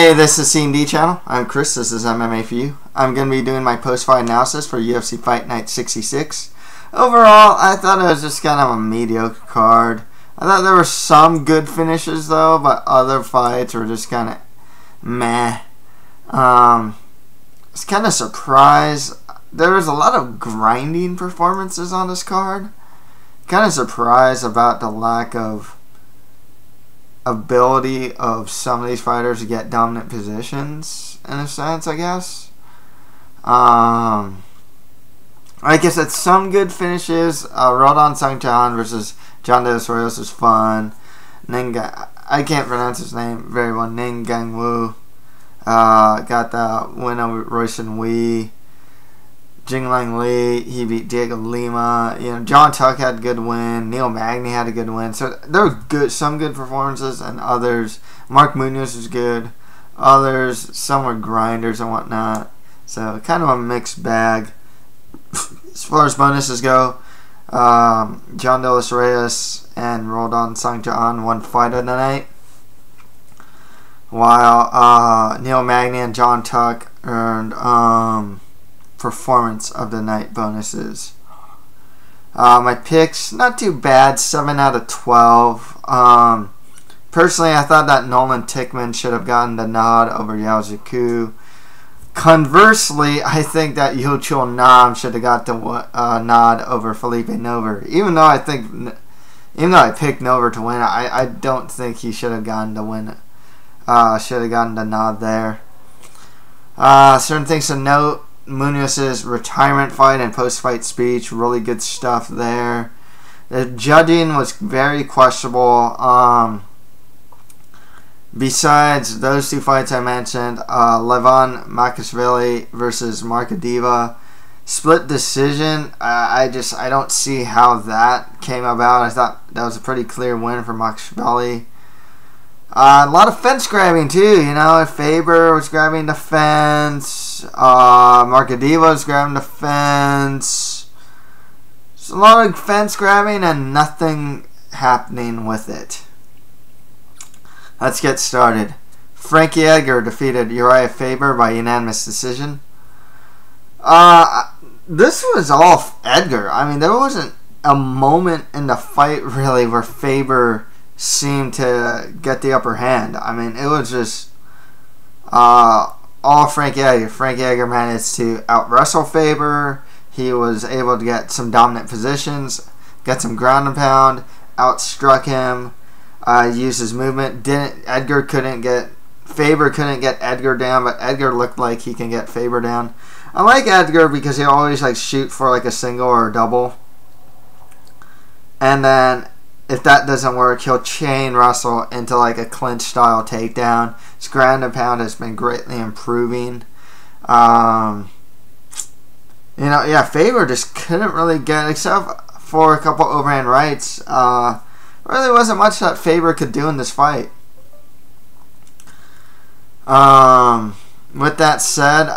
Hey, this is C&D channel. I'm Chris. This is MMA for you. I'm going to be doing my post-fight analysis for UFC Fight Night 66. Overall, I thought it was just kind of a mediocre card. I thought there were some good finishes though, but other fights were just kind of meh. I was kind of surprised. There was a lot of grinding performances on this card. Kind of surprised about the lack of ability of some of these fighters to get dominant positions, in a sense, I guess. I guess it's some good finishes. Rodon Sangchan versus John De Los Rios was fun. I can't pronounce his name very well. Ning Gang Wu got the win over Royson Wee. Jinglang Li, he beat Diego Lima. John Tuck had a good win. Neil Magny had a good win. So there were some good performances, and others. Mark Munoz was good. Others, some were grinders and whatnot. So kind of a mixed bag. As far as bonuses go, John De Los Rios and Rodon Sangchan won fight of the night, while Neil Magny and John Tuck earned performance of the night bonuses. My picks, not too bad, 7 out of 12. Personally, I thought that Nolan Tickman should have gotten the nod over Yao Ziku. Conversely, I think that Yu Chul Nam should have got the nod over Felipe Nover. Even though I picked Nover to win, I don't think he should have gotten the win. Should have gotten the nod there. Certain things to note: Munoz's retirement fight and post-fight speech, really good stuff there. The judging was very questionable. Besides those two fights I mentioned, Levon Makashvili versus Markadiva, split decision. I don't see how that came about. I thought that was a pretty clear win for Makashvili. A lot of fence grabbing too, Faber was grabbing the fence, Markadiva was grabbing the fence. There's a lot of fence grabbing and nothing happening with it. Let's get started. Frankie Edgar defeated Uriah Faber by unanimous decision. This was all Edgar. There wasn't a moment in the fight really where Faber seemed to get the upper hand. It was just all Frankie Edgar. Frankie Edgar managed to out-wrestle Faber. He was able to get some dominant positions, get some ground and pound, outstruck him, used his movement. Faber couldn't get Edgar down, but Edgar looked like he can get Faber down. I like Edgar because he always shoot for a single or a double. And then if that doesn't work, he'll chain wrestle into a clinch style takedown. His ground and pound has been greatly improving. Faber just couldn't really get, except for a couple overhand rights. Really wasn't much that Faber could do in this fight. With that said,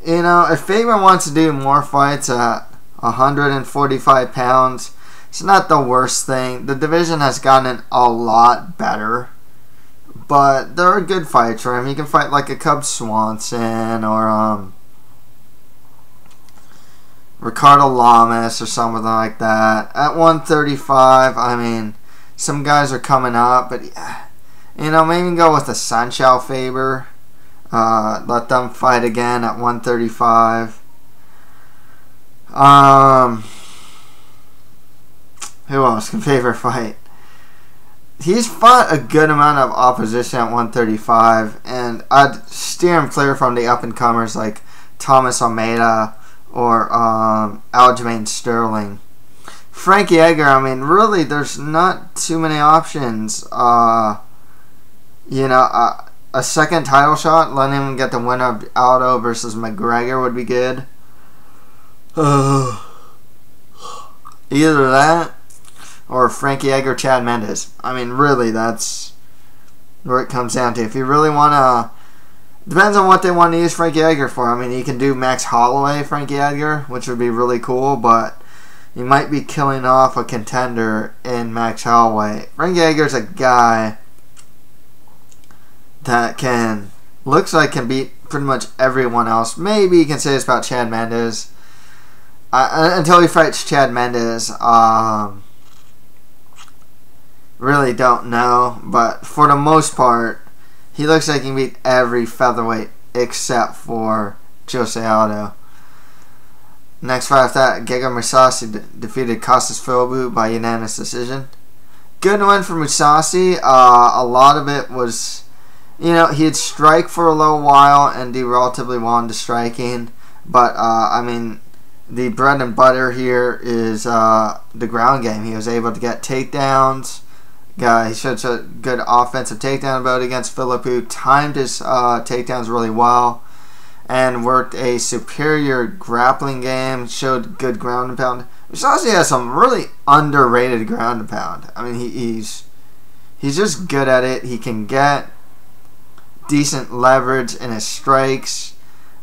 if Faber wants to do more fights at 145 pounds, it's not the worst thing. The division has gotten a lot better, but there are good fights for him. He can fight like a Cub Swanson or Ricardo Lamas or something like that. At 135, some guys are coming up, but maybe go with a Sanchao Faber. Let them fight again at 135. Who else can Faber fight? He's fought a good amount of opposition at 135, and I'd steer him clear from the up-and-comers like Thomas Almeida or Aljamain Sterling. Frankie Edgar, really, there's not too many options. A second title shot, letting him get the win of Aldo versus McGregor would be good. Either that or Frankie Edgar, Chad Mendes. Really, that's where it comes down to. If you really want to, depends on what they want to use Frankie Edgar for. You can do Max Holloway, Frankie Edgar, which would be really cool, but you might be killing off a contender in Max Holloway. Frankie Edgar's a guy that can looks like can beat pretty mumuch everyone else. Maybe you can say this about Chad Mendes. Until he fights Chad Mendes, really don't know. But for the most part, he looks like he can beat every featherweight except for Jose Aldo. Next fight after that, Gegard Mousasi defeated Kostas Philippou by unanimous decision. Good win for Mousasi. A lot of it was, he'd strike for a little while and do relatively well into striking. But, the bread and butter here is the ground game. He was able to get takedowns. He showed a good offensive takedown ability against Philippou. Timed his takedowns really well. And worked a superior grappling game. Showed good ground and pound. Mousasi has some really underrated ground and pound. He's just good at it. He can get decent leverage in his strikes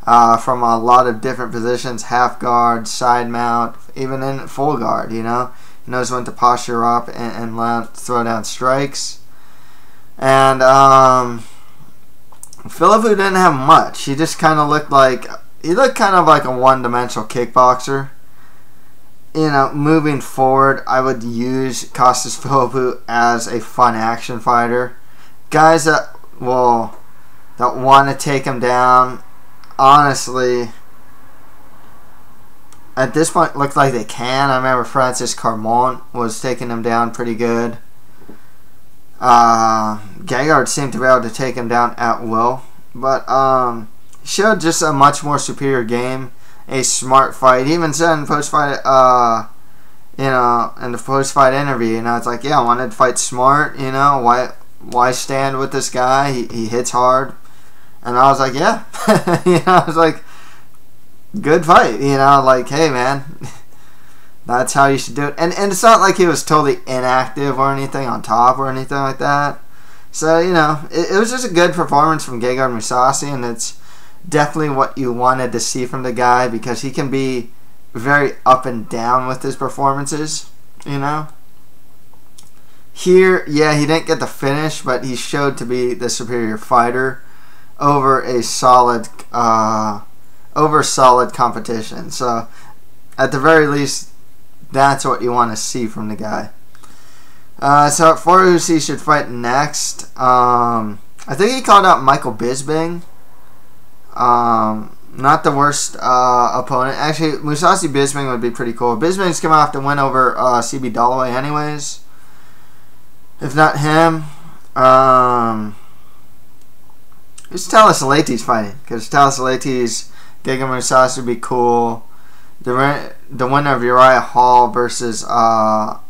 from a lot of different positions. Half guard, side mount, even in full guard, He knows when to posture up and throw down strikes. And Philippou didn't have much. He just kind of looked like a one-dimensional kickboxer. Moving forward, I would use Kostas Philippou as a fun action fighter. Guys that want to take him down, honestly, at this point, look like they can. I remember Francis Carmont was taking him down pretty good. Gegard seemed to be able to take him down at will, but showed just a much more superior game, a smart fight. He even said in post-fight, in the post-fight interview, it's like, I wanted to fight smart. Why stand with this guy? He hits hard, and I was like, yeah, I was like, good fight. Like, hey man. That's how you should do it. And it's not like he was totally inactive or anything on top or anything like that. So, it was just a good performance from Gegard Mousasi, and it's definitely what you wanted to see from the guy because he can be very up and down with his performances, Here, he didn't get the finish, but he showed to be the superior fighter over a solid competition. So, at the very least, that's what you want to see from the guy. So for who he should fight next, I think he called out Michael Bisping. Not the worst opponent. Actually, Mousasi Bisping would be pretty cool. Bisping's coming off to win over CB Dollaway anyways. If not him, who's Talis Aleiti's fighting? Because Talis Aleiti's Gegard Mousasi would be cool. The winner of Uriah Hall versus Rafa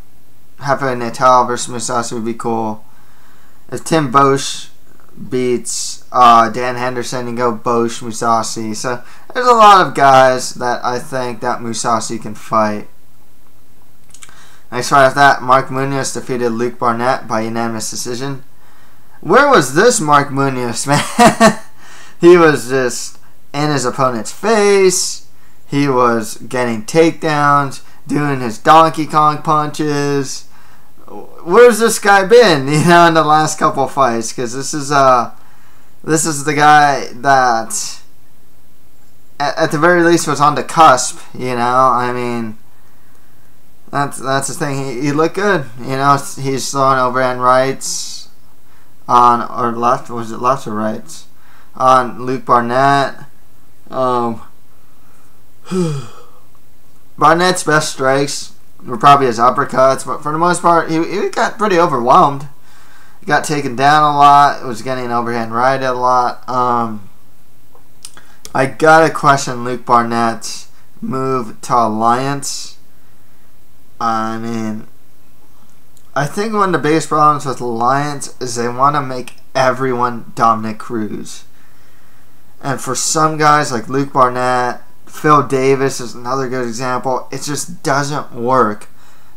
Natal versus Mousasi would be cool. If Tim Bosch beats Dan Henderson, you go Bosch, Mousasi. So there's a lot of guys that I think that Mousasi can fight. Next fight after that, Mark Munoz defeated Luke Barnett by unanimous decision. Where was this Mark Munoz, man? He was just in his opponent's face. He was getting takedowns, doing his Donkey Kong punches. Where's this guy been, in the last couple of fights? Because this is the guy that, at the very least, was on the cusp. That's the thing. He looked good. He's throwing overhand rights or left. Was it left or right? On Luke Barnett. Barnett's best strikes were probably his uppercuts, but for the most part, he got pretty overwhelmed. He got taken down a lot. Was getting overhand righted a lot. I gotta question Luke Barnett's move to Alliance. I think one of the biggest problems with Alliance is they want to make everyone Dominic Cruz. And for some guys like Luke Barnett, Phil Davis is another good example. It just doesn't work.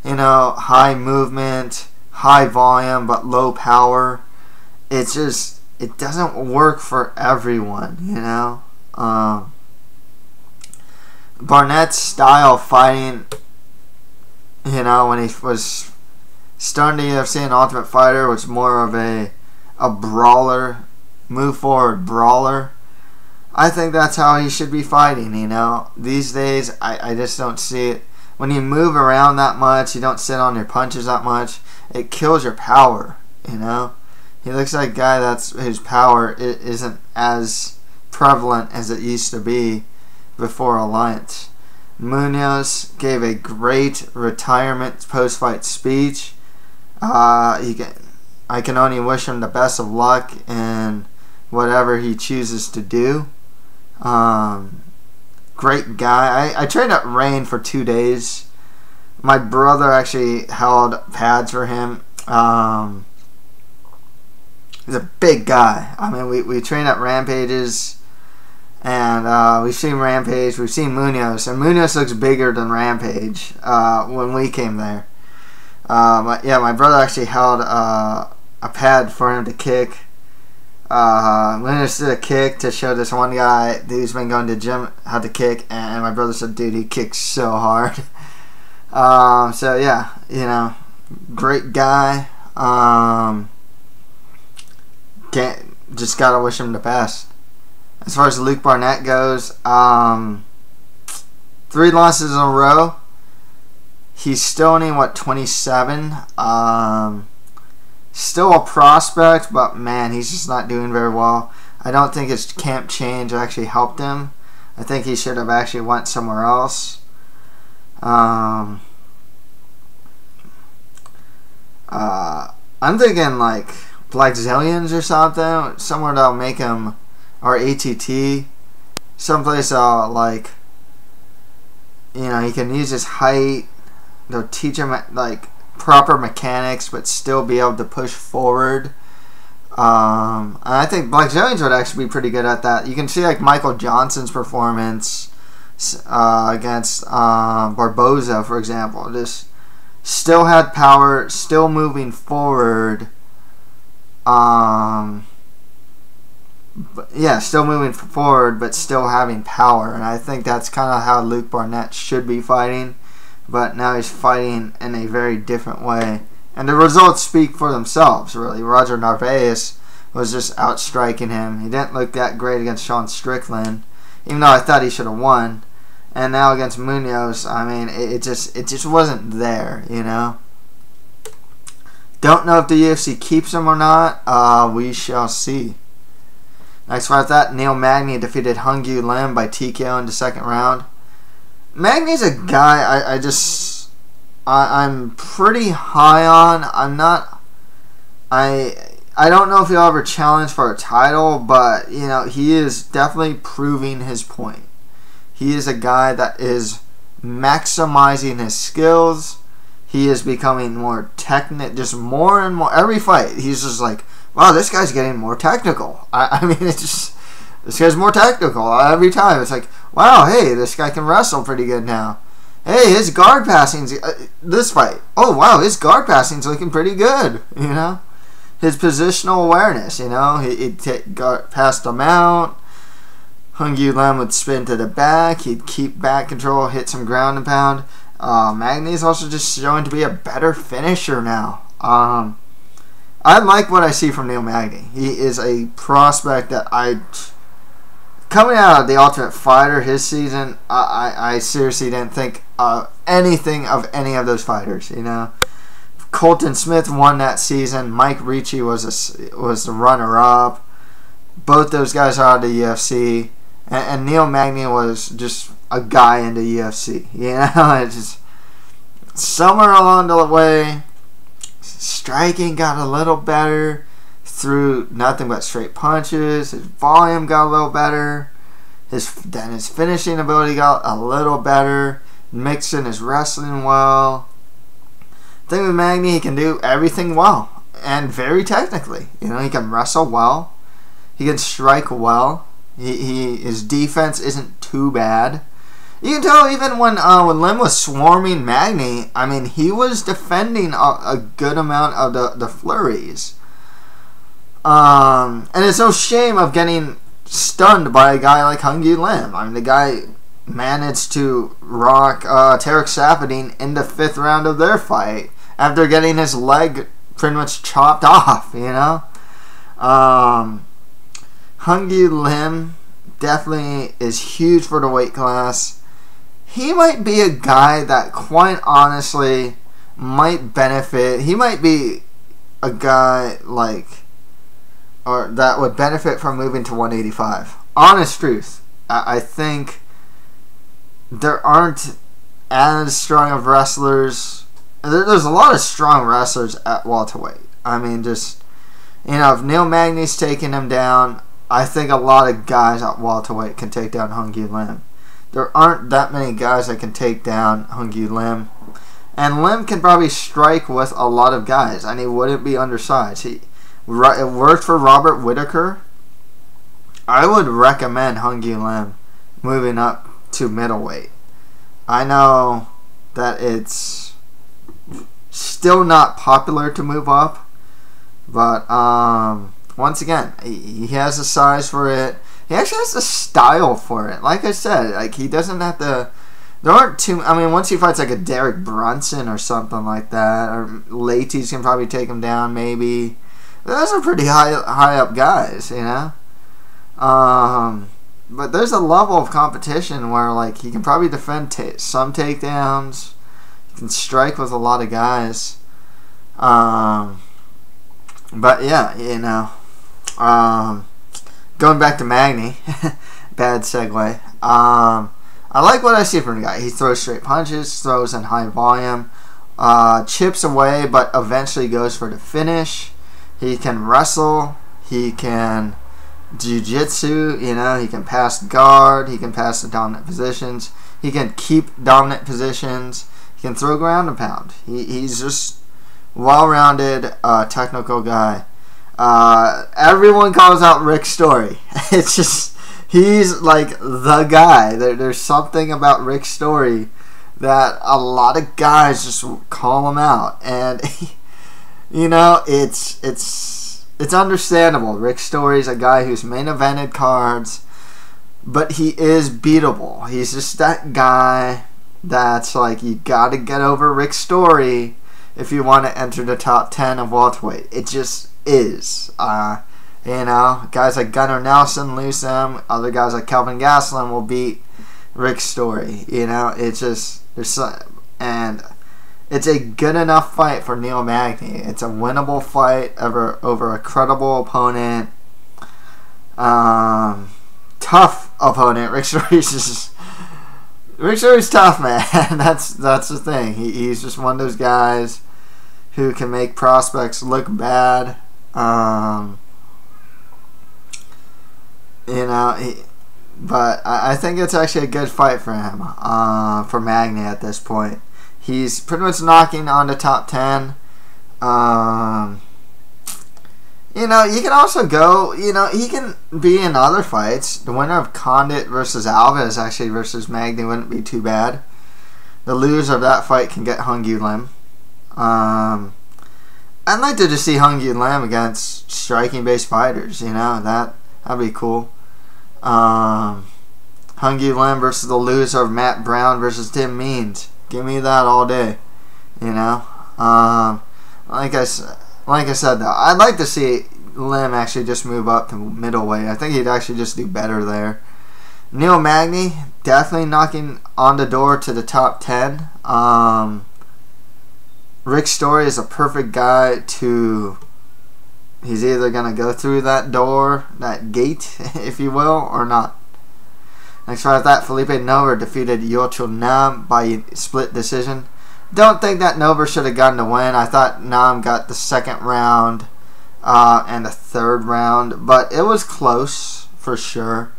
High movement, high volume, but low power. It doesn't work for everyone, Barnett's style fighting, when he was starting the UFC and Ultimate Fighter, was more of a brawler move forward brawler. I think that's how he should be fighting, you know. These days, I just don't see it. When you move around that much, you don't sit on your punches that much, it kills your power, you know. He looks like a guy whose power isn't as prevalent as it used to be before Alliance. Munoz gave a great retirement post-fight speech. I can only wish him the best of luck in whatever he chooses to do. Great guy. I trained at Rain for 2 days. My brother actually held pads for him. He's a big guy. I mean, we trained at Rampages, and we've seen Rampage, we've seen Munoz, and Munoz looks bigger than Rampage when we came there. My brother actually held a pad for him to kick. Munoz did a kick to show this one guy who's been going to the gym how to kick, and my brother said, dude, he kicks so hard. So yeah, you know, great guy. Just gotta wish him the best. As far as Luke Barnett goes, 3 losses in a row. He's still only, 27? Still a prospect, but man, he's just not doing very well. I don't think his camp change actually helped him. I think he should have actually went somewhere else. I'm thinking like Black Zillions or something, somewhere that'll make him, or ATT, someplace like, you know, he can use his height. They'll teach him like proper mechanics, but still be able to push forward. And I think Black Zillions would actually be pretty good at that. You can see like Michael Johnson's performance against Barboza, for example. Just still had power, still moving forward. Still moving forward, but still having power. And I think that's kind of how Luke Barnett should be fighting. But now he's fighting in a very different way. And the results speak for themselves, really. Roger Narvaez was just outstriking him. He didn't look that great against Sean Strickland, even though I thought he should have won. And now against Munoz, I mean, it just wasn't there, you know. Don't know if the UFC keeps him or not. We shall see. Next fight, that Neil Magny defeated Hung-Yu Lim by TKO in the 2nd round. Magny's a guy I'm pretty high on. I don't know if he'll ever challenge for a title, but you know, he is definitely proving his point. He is a guy that is maximizing his skills. He is becoming more technical, just more and more. Every fight, he's just like, wow, this guy's getting more technical. I mean, it's just, this guy's more technical every time. It's like, wow, hey, this guy can wrestle pretty good now. Hey, his guard passing's, this fight, oh, wow, his guard passing's looking pretty good, you know. His positional awareness, you know, he'd passed him out. Hung-Yu Lim would spin to the back. He'd keep back control, hit some ground and pound. Magny is also just showing to be a better finisher now. I like what I see from Neil Magny. He is a prospect that coming out of the Ultimate Fighter his season, I seriously didn't think anything of any of those fighters, you know. Colton Smith won that season. Mike Ricci was the runner-up. Both those guys are out of the UFC. And Neil Magny was just a guy in the UFC. You know, it's just somewhere along the way, striking got a little better through nothing but straight punches. His volume got a little better. His finishing ability got a little better. Mixing his wrestling well. The thing with Magny, he can do everything well and very technically. You know, he can wrestle well. He can strike well. His defense isn't too bad. You can tell even when Lim was swarming Magny, I mean, he was defending a good amount of the flurries. And it's no shame of getting stunned by a guy like Hung-Yu Lim. I mean, the guy managed to rock Tarek Safadine in the 5th round of their fight after getting his leg pretty much chopped off, you know. Hungyu Lim definitely is huge for the weight class. He might be a guy that, quite honestly, might benefit. He might be a guy or that would benefit from moving to 185. Honest truth. I think there aren't as strong of wrestlers. There's a lot of strong wrestlers at welterweight. I mean, just, if Neil Magny's taking him down, I think a lot of guys at welterweight can take down Hungyu Lim. There aren't that many guys that can take down Hungyu Lim. And Lim can probably strike with a lot of guys, and he wouldn't be undersized. It worked for Robert Whittaker. I would recommend Hungyu Lim moving up to middleweight. I know that it's still not popular to move up, but once again, he has the size for it. He actually has the style for it. Like I said, he doesn't have to. There aren't too. I mean, once he fights a Derek Brunson or something like that, or Laties can probably take him down. Maybe those are pretty high up guys, But there's a level of competition where he can probably defend some takedowns. He can strike with a lot of guys. But yeah, going back to Magny, bad segue. I like what I see from the guy. He throws straight punches, throws in high volume, chips away, but eventually goes for the finish. He can wrestle. He can jiu-jitsu. He can pass guard. He can pass the dominant positions. He can keep dominant positions. He can throw ground and pound. He's just well-rounded, technical guy. Everyone calls out Rick Story. It's just, he's the guy. There's something about Rick Story that a lot of guys just call him out, and it's understandable. Rick Story's a guy who's main evented cards, but he is beatable. He's just that guy that's you gotta get over Rick Story if you want to enter the top 10 of welterweight. It just is. Guys like Gunnar Nelson lose them. Other guys like Kelvin Gastelum will beat Rick Story. It's just, and it's a good enough fight for Neil Magny. It's a winnable fight over a credible opponent. Tough opponent. Rick Story's tough, man. That's the thing. He's just one of those guys who can make prospects look bad. But I think it's actually a good fight for him, for Magny at this point. He's pretty much knocking on the top 10. You can also go, he can be in other fights. The winner of Condit versus Alves actually versus Magny wouldn't be too bad. The loser of that fight can get Hungyu Lim. I'd like to just see Hungyu Lim against striking-based fighters. That'd be cool. Hungyu Lim versus the loser of Matt Brown versus Tim Means. Give me that all day. Like I said though, I'd like to see Lim actually just move up to middleweight. I think he'd actually just do better there. Neil Magny definitely knocking on the door to the top 10. Rick Story is a perfect guy to. He's either gonna go through that door, that gate, if you will, or not. Next fight, that Felipe Nover defeated Yocho Nam by split decision. Don't think that Nover should have gotten the win. I thought Nam got the second round and the third round, but it was close for sure.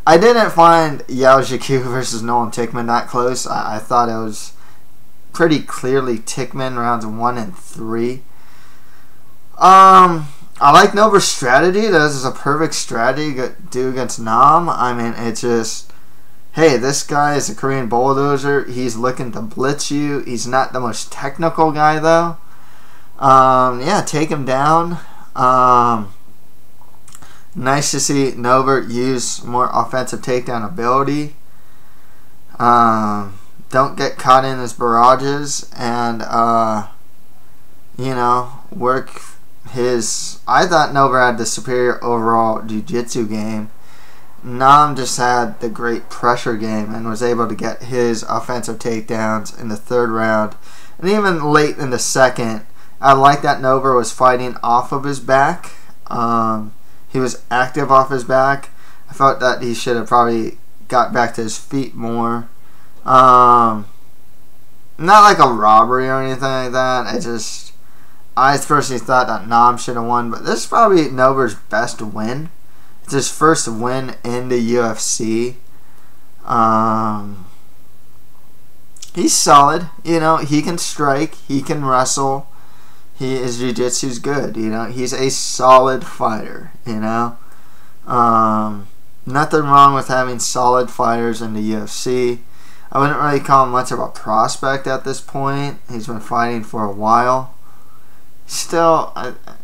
I didn't find Yao Jiku versus Nolan Tickman that close. I thought it was pretty clearly Tickman rounds 1 and 3. I like Nover's strategy. This is a perfect strategy to do against Nam. I mean, it's just, hey, this guy is a Korean bulldozer. He's looking to blitz you. He's not the most technical guy, though. Yeah, take him down. Nice to see Nover use more offensive takedown ability. Don't get caught in his barrages and, work I thought Nova had the superior overall jiu-jitsu game. Nam just had the great pressure game and was able to get his offensive takedowns in the third round. And even late in the second, I like that Nova was fighting off of his back. He was active off his back. I felt that he should have probably got back to his feet more. Not like a robbery or anything like that. I personally thought that Nam should have won, but this is probably Nova's best win. It's his first win in the UFC. He's solid. He can strike. He can wrestle. His jiu-jitsu's good. He's a solid fighter. Nothing wrong with having solid fighters in the UFC. I wouldn't really call him much of a prospect at this point. He's been fighting for a while. Still,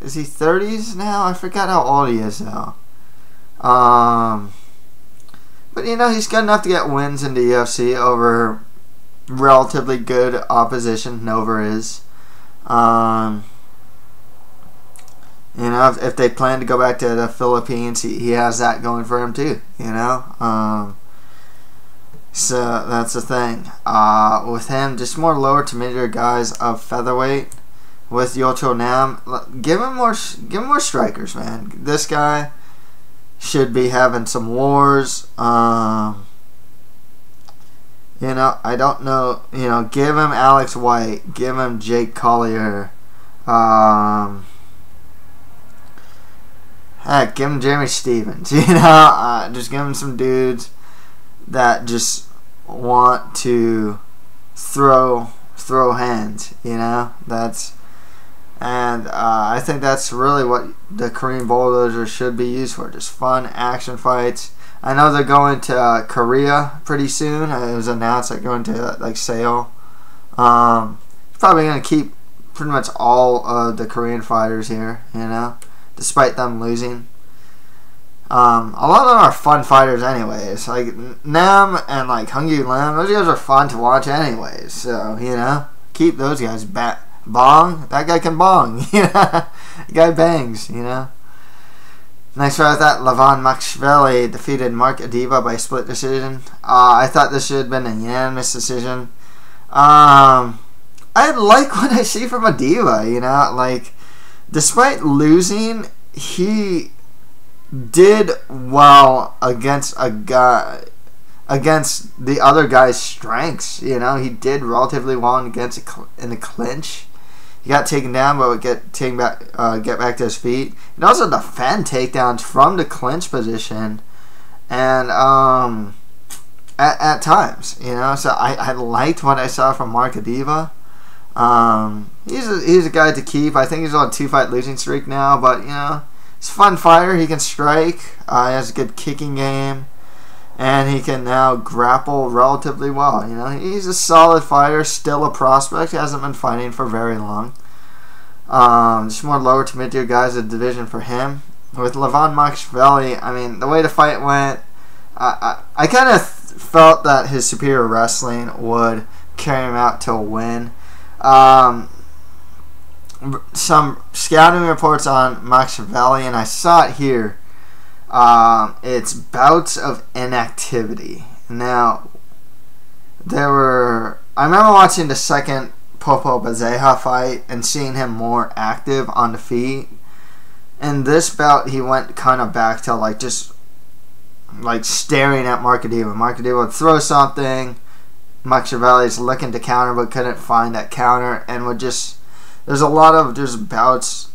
is he 30s now? I forgot how old he is now. But he's good enough to get wins in the UFC over relatively good opposition. Nova is. If they plan to go back to the Philippines, he has that going for him too. So that's the thing. With him, just more lower to mid-tier guys of featherweight. With Yocho Nam, give him more strikers, man. This guy should be having some wars. I don't know. Give him Alex White. Give him Jake Collier. Heck, give him Jeremy Stevens. Just give him some dudes that just want to throw hands. I think that's really what the Korean Bulldozers should be used for. Just fun action fights. I know they're going to Korea pretty soon. It was announced they're going to Seoul. Probably going to keep pretty much all of the Korean fighters here, despite them losing. A lot of them are fun fighters anyways. Like Nam and Hungyu Lam, those guys are fun to watch anyways. So, keep those guys back. Bong, that guy can bong. The guy bangs. Next fight, that Levan Makshvili defeated Mark Adiva by split decision. I thought this should have been a unanimous decision. I like what I see from Adiva. Despite losing, he did well against the other guy's strengths. He did relatively well in the clinch. He got taken down, but would get back to his feet. And also defend takedowns from the clinch position, and at times, So I liked what I saw from Mark Adiva. He's a guy to keep. I think he's on a 2-fight losing streak now, but he's a fun fighter. He can strike. He has a good kicking game, and he can now grapple relatively well. He's a solid fighter, still a prospect. He hasn't been fighting for very long. Just more lower to mid-tier guys in the division for him. With Levan Makshvili, the way the fight went, I kind of felt that his superior wrestling would carry him out to a win. Some scouting reports on Makshvili, and I saw it here. It's bouts of inactivity. Now, I remember watching the second Popo Bazeja fight and seeing him more active on the feet. In this bout, he went kind of back to just staring at Mark Adiva. Mark Adiva would throw something. Makshvili's looking to counter but couldn't find that counter, and there's a lot of just bouts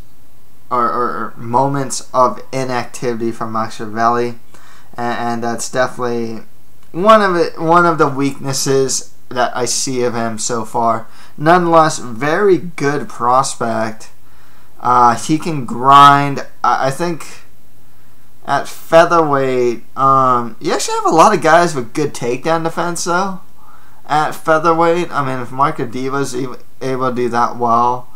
or moments of inactivity from Makshvili, and that's definitely one of the weaknesses that I see of him so far. Nonetheless, very good prospect. He can grind. I think at featherweight, you actually have a lot of guys with good takedown defense though. At featherweight, if Mark Adiva's able to do that well,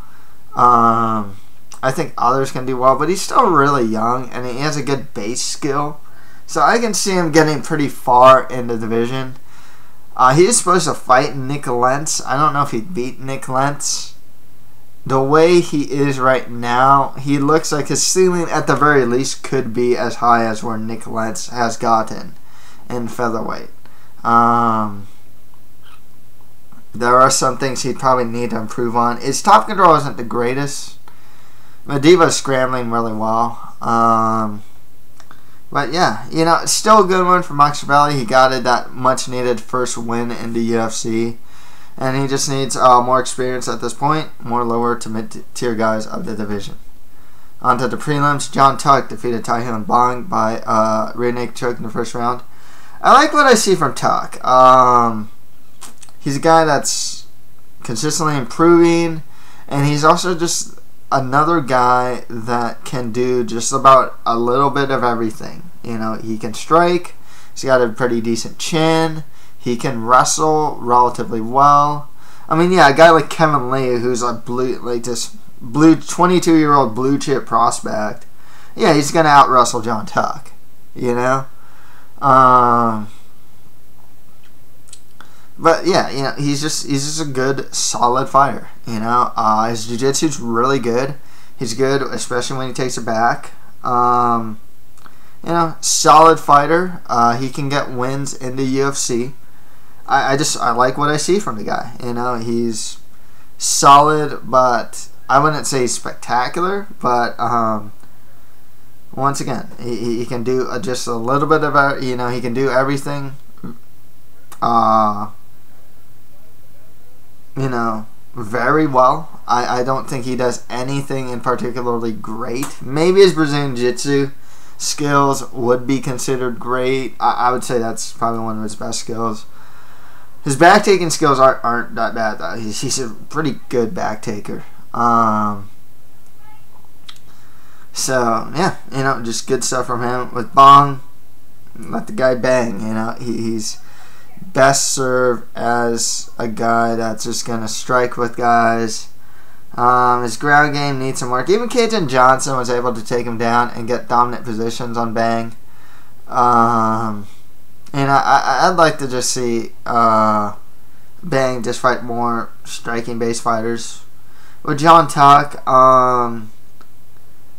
I think others can do well, but he's still really young, and he has a good base skill. So I can see him getting pretty far in the division. He is supposed to fight Nick Lentz. I don't know if he'd beat Nick Lentz. the way he is right now, he looks like his ceiling at the very least could be as high as where Nick Lentz has gotten in featherweight. There are some things he'd probably need to improve on. His top control isn't the greatest. Mediva's scrambling really well. But yeah, it's still a good one for Max Valley. He got it that much needed first win in the UFC. And he just needs more experience at this point, more lower to mid-tier guys of the division. On to the prelims. John Tuck defeated Taehyun Bong by rear naked choke in the first round. I like what I see from Tuck. He's a guy that's consistently improving, and he's also just another guy that can do just about a little bit of everything. He can strike. He's got a pretty decent chin. He can wrestle relatively well. I mean, yeah, a guy like Kevin Lee, who's a blue 22-year-old blue chip prospect. Yeah, he's gonna out wrestle John Tuck. But yeah, he's just a good, solid fighter. His jiu-jitsu's really good. He's good, especially when he takes it back. Solid fighter. He can get wins in the UFC. I like what I see from the guy. He's solid, but I wouldn't say spectacular. But once again, he can do just a little bit of he can do everything. Very well. I don't think he does anything in particularly great. Maybe his Brazilian Jiu-Jitsu skills would be considered great. I would say that's probably one of his best skills. His back-taking skills aren't that bad, though. He's a pretty good back-taker. So, yeah, just good stuff from him. With Bong, let the guy bang. He's best served as a guy that's just going to strike with guys. His ground game needs some work. Even Kajan Johnson was able to take him down and get dominant positions on Bang. I'd like to just see Bang just fight more striking-based fighters. With John Tuck,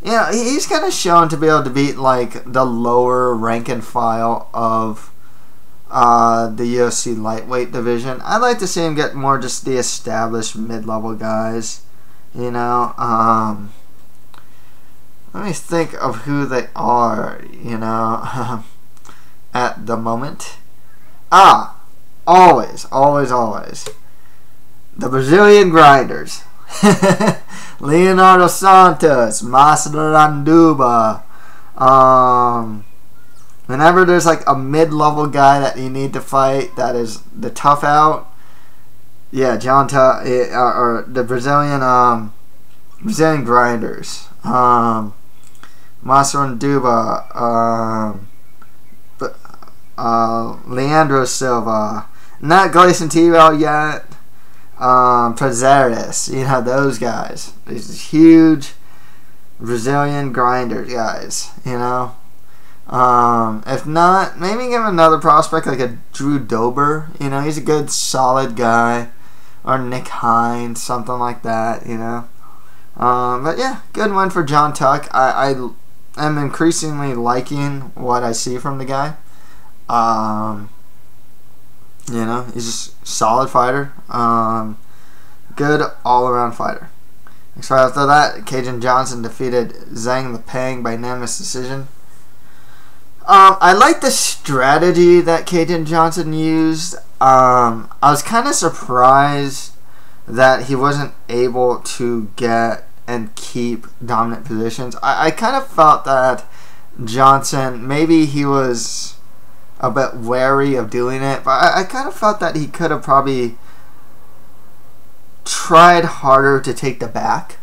he's kind of shown to be able to beat like the lower rank and file of the UFC lightweight division. I'd like to see him get more just the established mid-level guys. Let me think of who they are, at the moment. Always. The Brazilian grinders. Leonardo Santos, Masvidal Anduba. Whenever there's like a mid-level guy that you need to fight that is the tough out, yeah, John Tuck or the Brazilian grinders. Masvidal Anduba, Leandro Silva, not Gleison Tibau yet. Prazeres, those guys. These huge Brazilian grinder guys. If not, maybe give another prospect like a Drew Dober. He's a good, solid guy, or Nick Hines, something like that. But yeah, good one for John Tuck. I am increasingly liking what I see from the guy. He's just a solid fighter. Good all-around fighter. Next fight after that, Kajan Johnson defeated Zhang Lepang by unanimous decision. I like the strategy that Kajan Johnson used. I was kind of surprised that he wasn't able to get and keep dominant positions. I kind of felt that Johnson, maybe he was a bit wary of doing it, but I kind of felt that he could have probably tried harder to take the back.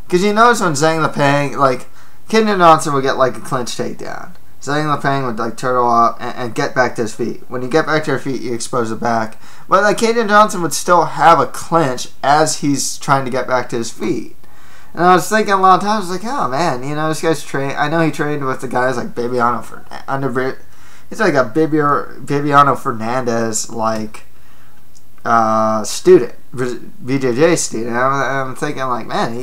Because you notice when Zhang Lepang, like, Kajan Johnson would get like a clinch takedown. Zhang Lepang would like turtle up and get back to his feet. When you get back to your feet, you expose the back. But like Kajan Johnson would still have a clinch as he's trying to get back to his feet. And I was thinking a lot of times, like, oh man, this guy's trained. I know he trained with the guys like Bibiano Fernandez. He's like a Bibiano Fernandez like student, BJJ student. I'm thinking like, man,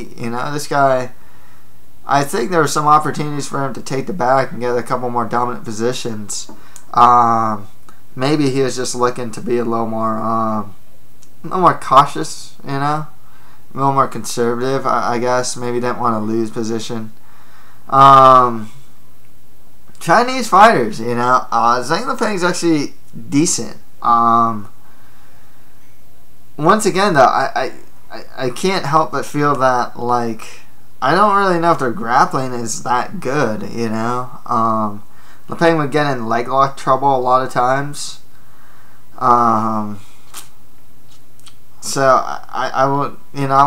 this guy. I think there were some opportunities for him to take the back and get a couple more dominant positions. Maybe he was just looking to be a little more cautious, a little more conservative. I guess maybe didn't want to lose position. Chinese fighters, Zhang Lipeng's actually decent. Once again, though, I can't help but feel that, like, I don't really know if their grappling is that good, Lipeng would get in leg lock trouble a lot of times. So I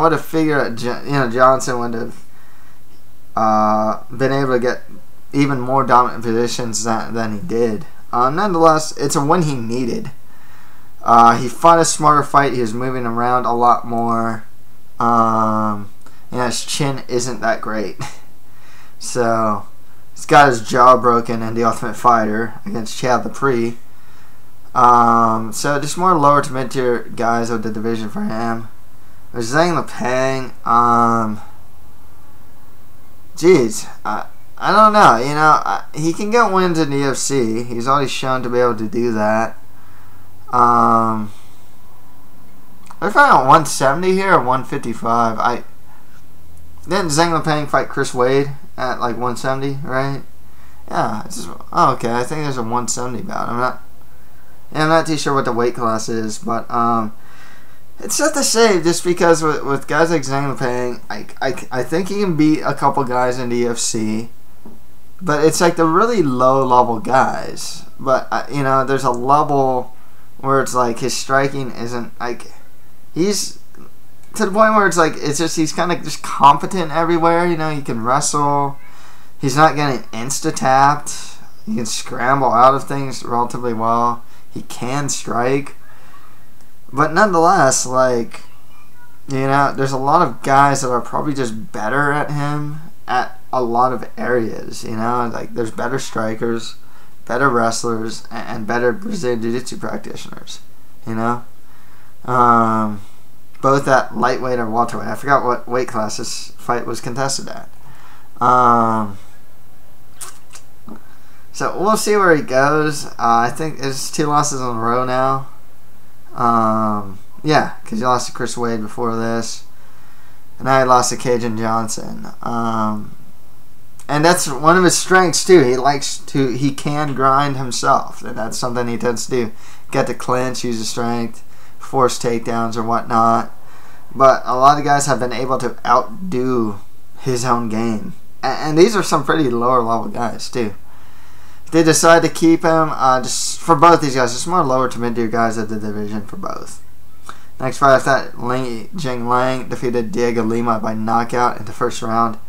would have figured, Johnson would have been able to get even more dominant positions than he did. Nonetheless, it's a win he needed. He fought a smarter fight. He was moving around a lot more. His chin isn't that great. So, he's got his jaw broken in The Ultimate Fighter against Chad Lepre. So, just more lower to mid-tier guys of the division for him. There's Zhang Lipeng. I don't know. He can get wins in the UFC. He's already shown to be able to do that. They're fighting at 170 here or 155. Didn't Zhang Lipeng fight Chris Wade at like 170, right? Yeah. Okay. I think there's a 170 bout. I'm not too sure what the weight class is, but it's just the same. Just because with guys like Zhang Lipeng, I think he can beat a couple guys in the UFC, but it's like the really low level guys. But there's a level where it's like his striking isn't like he's to the point where it's like he's kind of just competent everywhere. He can wrestle. He's not getting insta tapped. He can scramble out of things relatively well. He can strike, but nonetheless, like there's a lot of guys that are probably just better at him at a lot of areas. Like there's better strikers, better wrestlers, and better Brazilian Jiu-Jitsu practitioners. Both at lightweight or welterweight. I forgot what weight class this fight was contested at. So we'll see where he goes. I think it's 2 losses in a row now. Yeah, because he lost to Chris Wade before this, and now he lost to Cajun Johnson. And that's one of his strengths too. He can grind himself, and that's something he tends to do. Get to clinch, use his strength, force takedowns or whatnot. But a lot of guys have been able to outdo his own game, and these are some pretty lower level guys too. If they decide to keep him, just for both these guys, just more lower to mid-tier guys of the division for both. Next fight after that, Li Jingliang defeated Diego Lima by knockout in the first round.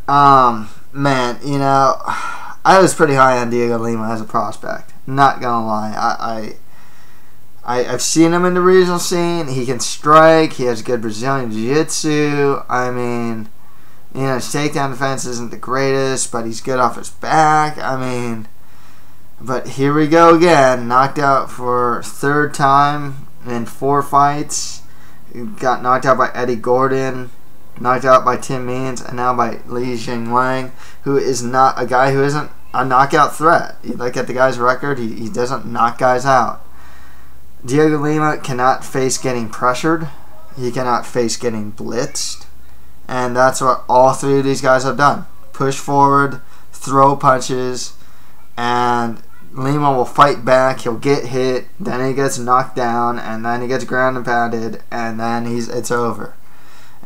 Man, I was pretty high on Diego Lima as a prospect. Not gonna lie, I've seen him in the regional scene. He can strike. He has good Brazilian Jiu-Jitsu. I mean, his takedown defense isn't the greatest, but he's good off his back. But here we go again. Knocked out for 3rd time in 4 fights. He got knocked out by Eddie Gordon, knocked out by Tim Means, and now by Li Jingliang, who is not a guy who isn't a knockout threat. You look at the guy's record, he doesn't knock guys out. Diego Lima cannot face getting pressured. He cannot face getting blitzed. And that's what all 3 of these guys have done. Push forward, throw punches, and Lima will fight back. He'll get hit, then he gets knocked down, and then he gets ground and pounded, and then it's over.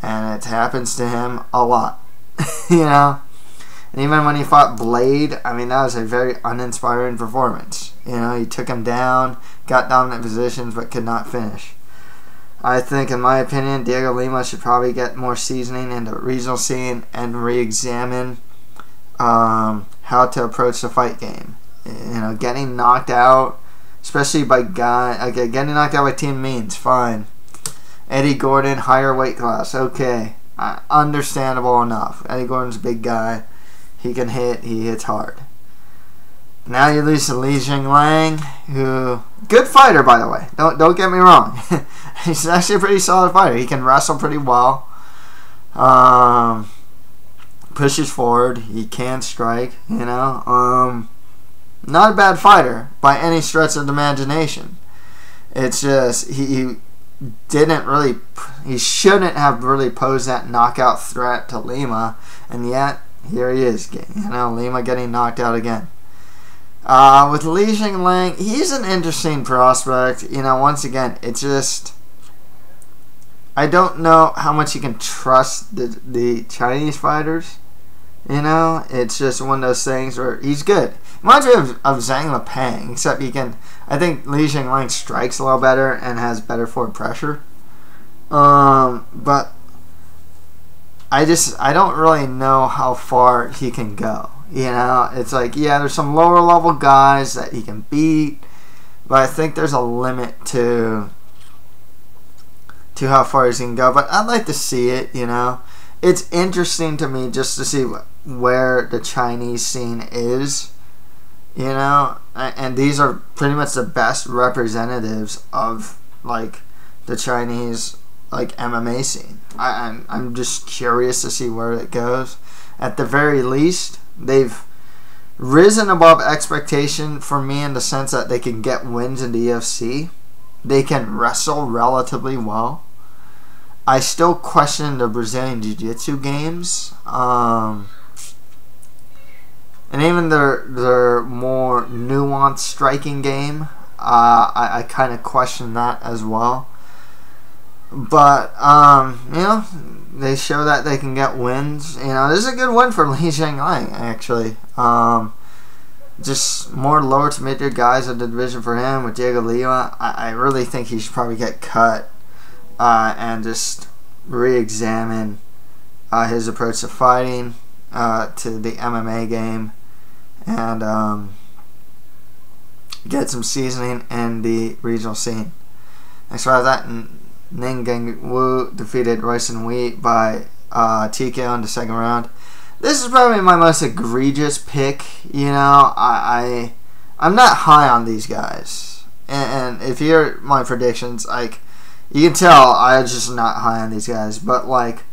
And it happens to him a lot. And even when he fought Blade, that was a very uninspiring performance. He took him down, got dominant positions, but could not finish. I think, in my opinion, Diego Lima should probably get more seasoning in the regional scene and re-examine how to approach the fight game. Getting knocked out, especially by getting knocked out by Tim Means, fine. Eddie Gordon, higher weight class, okay. Understandable enough. Eddie Gordon's a big guy. He can hit. He hits hard. Now you lose to Li Jingliang, who, good fighter by the way. Don't get me wrong. He's actually a pretty solid fighter. He can wrestle pretty well. Pushes forward. He can strike. You know. Not a bad fighter by any stretch of the imagination. It's just he didn't really. He shouldn't have really posed that knockout threat to Lima, and yet here he is. You know, Lima getting knocked out again. With Li Jingliang, he's an interesting prospect. You know, once again, it's just I don't know how much you can trust the Chinese fighters. You know, it's just one of those things where he's good. Reminds me of Zhang Lepang, except he can. I think Li Jingliang strikes a little better and has better forward pressure. But I don't really know how far he can go. You know, it's like, yeah, there's some lower level guys that he can beat, but I think there's a limit to how far he can go. But I'd like to see it. You know, it's interesting to me just to see where the Chinese scene is. You know, and these are pretty much the best representatives of like the Chinese like MMA scene. I'm just curious to see where it goes. At the very least, they've risen above expectation for me in the sense that they can get wins in the UFC. They can wrestle relatively well. I still question the Brazilian Jiu-Jitsu games. And even their more nuanced striking game, I kind of question that as well. But, you know, they show that they can get wins. You know, this is a good win for Li Jingliang, actually. Just more lower to mid-tier guys in the division for him with Diego Lima. I really think he should probably get cut and just re-examine his approach to fighting, to the MMA game, and get some seasoning in the regional scene. Next round that, Ning Gang Wu defeated Royson Wee by TKO in the second round. This is probably my most egregious pick. You know, I'm not high on these guys, and if you hear my predictions, like you can tell, I'm just not high on these guys. But like,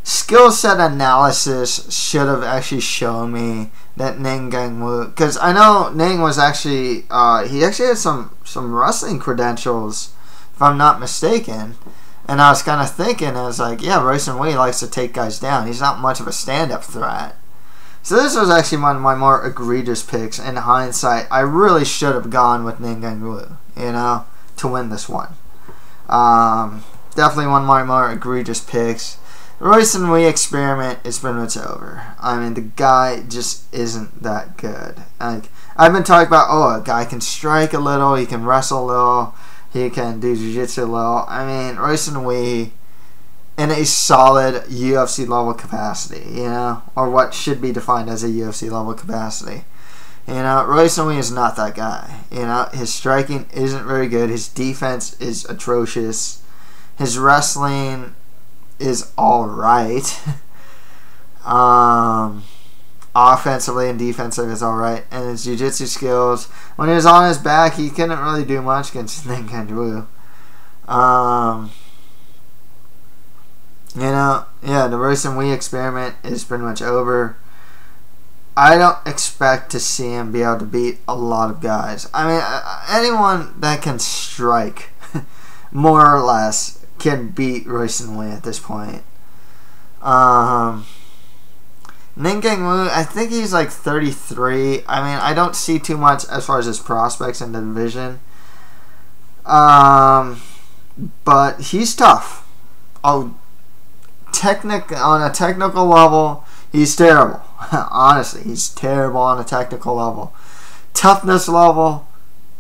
skill set analysis should have actually shown me that Ning Gang Wu, because I know Ning was actually he actually had some wrestling credentials, if I'm not mistaken. And I was kind of thinking, I was like, yeah, Royson Wee likes to take guys down. He's not much of a stand-up threat. So this was actually one of my more egregious picks. In hindsight, I really should have gone with Ning Gang Wu, you know, to win this one. Definitely one of my more egregious picks. The Royson Wee experiment is pretty much over. I mean, the guy just isn't that good. Like, I've been talking about, oh, a guy can strike a little, he can wrestle a little, he can do jiu-jitsu low. I mean, Royson Wee in a solid UFC level capacity, you know, or what should be defined as a UFC level capacity. You know, Royson Wee is not that guy. You know, his striking isn't very good. His defense is atrocious. His wrestling is all right. Offensively and defensively is all right, and his jiu-jitsu skills, when he was on his back, he couldn't really do much against Ning Gang Wu. You know, yeah, the Royson Wee experiment is pretty much over. I don't expect to see him be able to beat a lot of guys. I mean, anyone that can strike, more or less, can beat Royson Wee at this point. Ning Gang Wu, I think he's like 33. I mean, I don't see too much as far as his prospects in the division. But he's tough. On a technical level, he's terrible. Honestly, he's terrible on a technical level. Toughness level,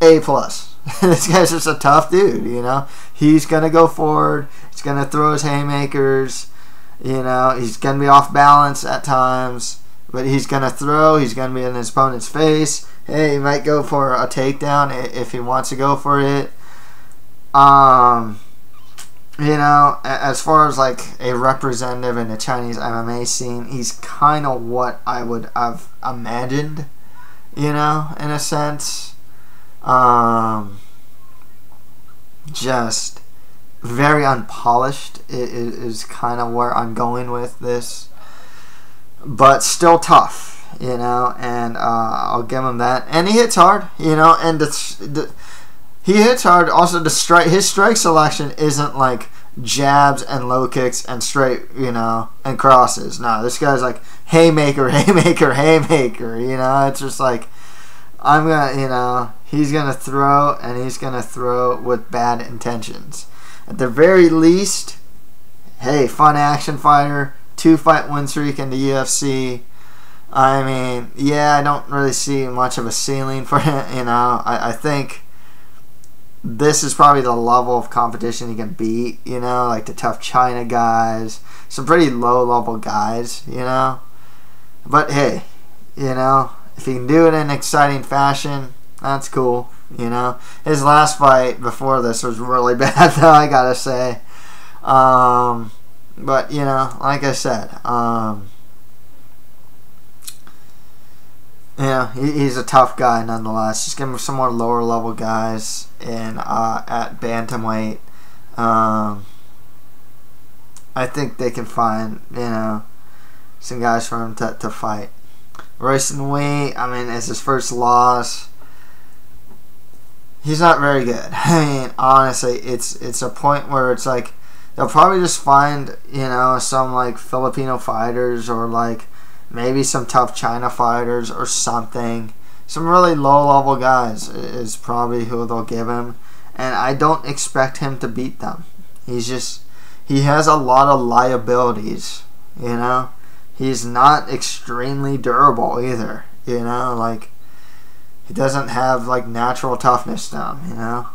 A+. This guy's just a tough dude, you know. He's going to go forward. He's going to throw his haymakers. You know, he's going to be off balance at times, but he's going to throw. He's going to be in his opponent's face. Hey, he might go for a takedown if he wants to go for it. You know, as far as like a representative in the Chinese MMA scene, he's kind of what I would have imagined. you know, in a sense. Just very unpolished is kind of where I'm going with this. But still tough, you know, and I'll give him that. And he hits hard, you know, and he hits hard. Also, his strike selection isn't like jabs and low kicks and straight, you know, and crosses. No, this guy's like haymaker, haymaker, haymaker, you know. It's just like, I'm going to, you know, he's going to throw, and he's going to throw with bad intentions. At the very least, hey, fun action fighter, 2-fight win streak in the UFC. I mean, yeah, I don't really see much of a ceiling for him, you know. I think this is probably the level of competition he can beat, you know, like the tough China guys, some pretty low-level guys, you know. But hey, you know, if he can do it in exciting fashion, that's cool, you know. His last fight before this was really bad, though, I gotta say. But, you know, like I said, you know, he's a tough guy nonetheless. Just give him some more lower level guys in at bantamweight. I think they can find, you know, some guys for him to fight. Royston Wee, I mean, it's his first loss. He's not very good. I mean, honestly, it's a point where it's like they'll probably just find, you know, some like Filipino fighters or like maybe some tough China fighters or something. Some really low-level guys is probably who they'll give him. And I don't expect him to beat them. He has a lot of liabilities, you know. He's not extremely durable either, you know. Like, he doesn't have, like, natural toughness to him, you know.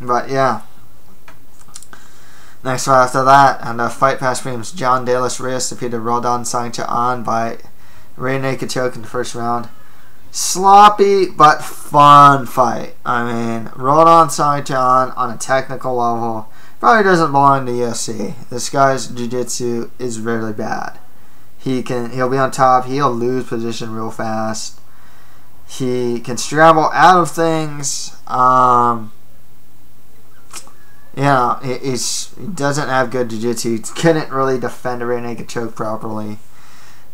But, yeah. Next fight after that, and the Fight Pass Premiums, John De Los Rios defeated Rodon Sangchaan by rear naked choke in the first round. Sloppy but fun fight. I mean, Rodon Sangchaan on a technical level probably doesn't belong in the UFC. This guy's jiu-jitsu is really bad. He'll be on top. He'll lose position real fast. He can scramble out of things. Yeah, he doesn't have good jiu-jitsu. He couldn't really defend a rear naked choke properly.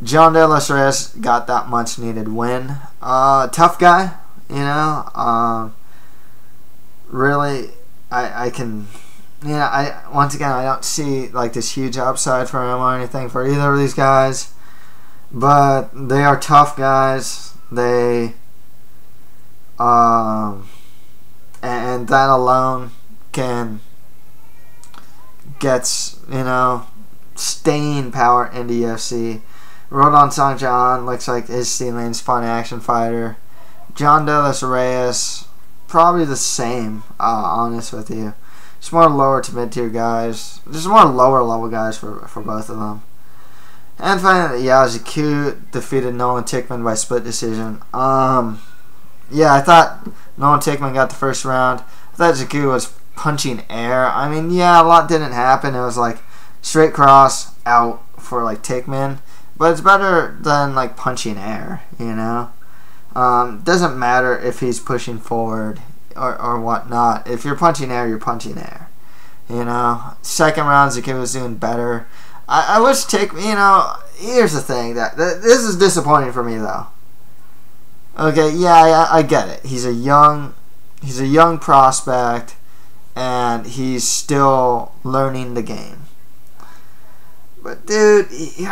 John De Los Rios got that much needed win. Tough guy, you know. Really, I can, once again, I don't see like this huge upside for him or anything for either of these guys. But they are tough guys. They, and that alone gets, you know, staying power in the UFC. Rodon Sangchaan looks like his ceiling's fun action fighter. John De Los Rios, probably the same, honest with you. Just more lower to mid-tier guys. Just more lower level guys for both of them. And finally, Yao Zhu defeated Nolan Tickman by split decision. Yeah, I thought Nolan Tickman got the first round. I thought Zhu was punching air. I mean, yeah, a lot didn't happen. It was like straight cross out for like Tickman, but it's better than like punching air, you know. Doesn't matter if he's pushing forward or whatnot. If you're punching air, you're punching air, you know. Second round, Zhu was doing better. I wish Tickman, you know. Here's the thing that this is disappointing for me though. Okay, yeah, I get it. He's a young prospect, and he's still learning the game. But dude, you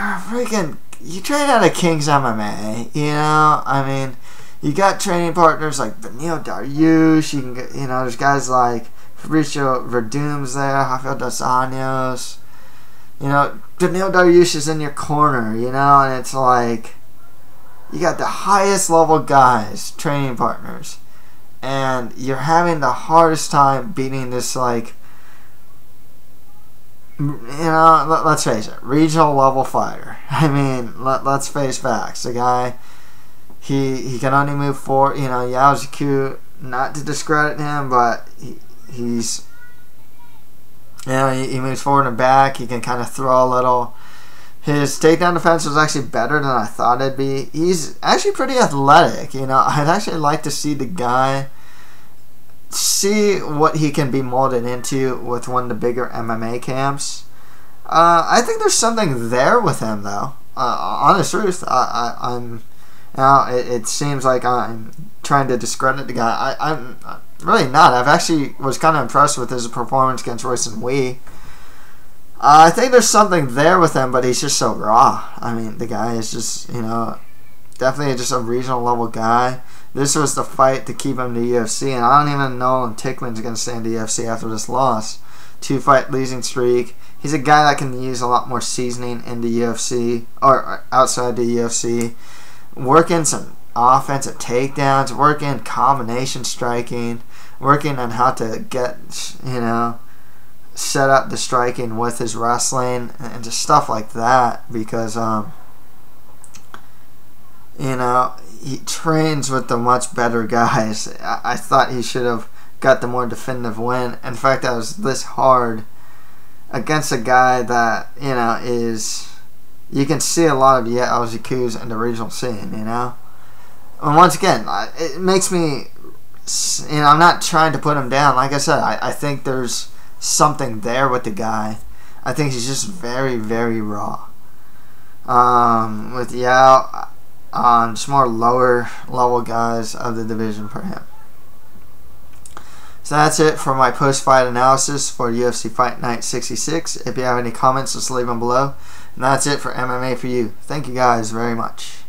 train out of King's MMA, you know. I mean, you got training partners like Beneil Dariush. You can get, you know, there's guys like Fabricio Verdum's there, Rafael Dos Anjos. You know, Beneil Dariush is in your corner, you know, and it's like you got the highest level guys, training partners, and you're having the hardest time beating this, like, you know, let's face it, regional level fighter. I mean, let's face facts. The guy, he can only move forward. You know, Yao Zhu, not to discredit him, but he's, you know, he moves forward and back. He can kind of throw a little. His takedown defense was actually better than I thought it'd be. He's actually pretty athletic. You know, I'd actually like to see the guy, see what he can be molded into with one of the bigger MMA camps. I think there's something there with him, though. Honest truth, I'm. Now it seems like I'm trying to discredit the guy. I'm really not. I've actually was kind of impressed with his performance against Royson Wee. I think there's something there with him, but he's just so raw. I mean, the guy is just, you know, definitely just a regional level guy. This was the fight to keep him to UFC, and I don't even know if Tickman's going to stay in the UFC after this loss. 2-fight losing streak. He's a guy that can use a lot more seasoning in the UFC, or outside the UFC. Working some offensive takedowns, working combination striking, working on how to get, you know, set up the striking with his wrestling and just stuff like that, because you know, he trains with the much better guys. I thought he should have got the more definitive win. In fact, that was this hard against a guy that, you know, is, you can see a lot of Yakuza in the regional scene, you know. And once again, it makes me, you know, I'm not trying to put him down. Like I said, I think there's something there with the guy. I think he's just very, very raw. With Yao, just more lower level guys of the division for him. So that's it for my post-fight analysis for UFC Fight Night 66. If you have any comments, just leave them below. And that's it for MMA for you. Thank you guys very much.